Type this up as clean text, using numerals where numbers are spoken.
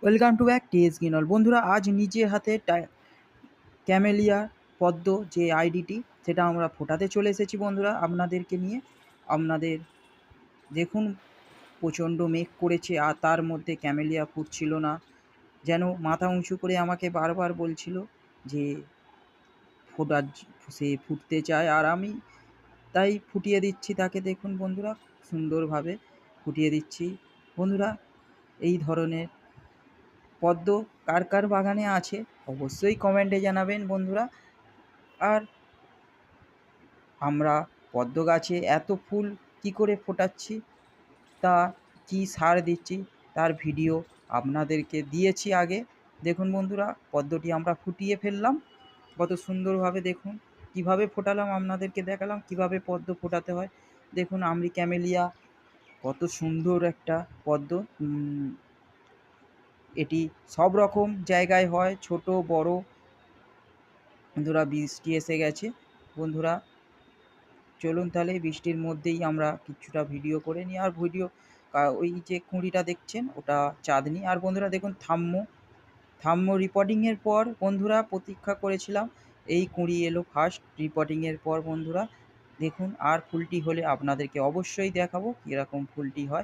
Welcome to back টিএস গিনল। বন্ধুরা, আজ নিজের হাতে ক্যামেলিয়া পদ্ম যে আইডিটি সেটা আমরা ফোটাতে চলে এসেছি বন্ধুরা আপনাদেরকে নিয়ে। আপনাদের দেখুন, প্রচণ্ড মেঘ করেছে আর তার মধ্যে ক্যামেলিয়া ফুটছিল না, যেন মাথা উঁচু করে আমাকে বারবার বলছিল যে ফোটার, সে ফুটতে চায় আর আমি তাই ফুটিয়ে দিচ্ছি তাকে। দেখুন বন্ধুরা, সুন্দরভাবে ফুটিয়ে দিচ্ছি। বন্ধুরা, এই ধরনের পদ্ম কার কার বাগানে আছে অবশ্যই কমেন্টে জানাবেন বন্ধুরা। আর আমরা পদ্ম গাছে এত ফুল কি করে ফোটাচ্ছি, তা কি সার দিচ্ছি তার ভিডিও আপনাদেরকে দিয়েছি আগে। দেখুন বন্ধুরা, পদ্মটি আমরা ফুটিয়ে ফেললাম কত সুন্দরভাবে। দেখুন কিভাবে ফোটালাম, আপনাদেরকে দেখালাম কিভাবে পদ্ম ফোটাতে হয়। দেখুন আমরি ক্যামেলিয়া কত সুন্দর একটা পদ্ম। এটি সব রকম জায়গায় হয়, ছোট বড়। বন্ধুরা, বৃষ্টি এসে গেছে। বন্ধুরা চলুন তাহলে বৃষ্টির মধ্যেই আমরা কিছুটা ভিডিও করে নিই। আর ভিডিও ওই যে কুঁড়িটা দেখছেন ওটা চাঁদনি। আর বন্ধুরা দেখুন, থাম্মো রিপোর্টিংয়ের পর বন্ধুরা প্রতীক্ষা করেছিলাম, এই কুঁড়ি এলো ফার্স্ট রিপোর্টিংয়ের পর বন্ধুরা। দেখুন, আর ফুলটি হলে আপনাদেরকে অবশ্যই দেখাবো কীরকম ফুলটি হয়।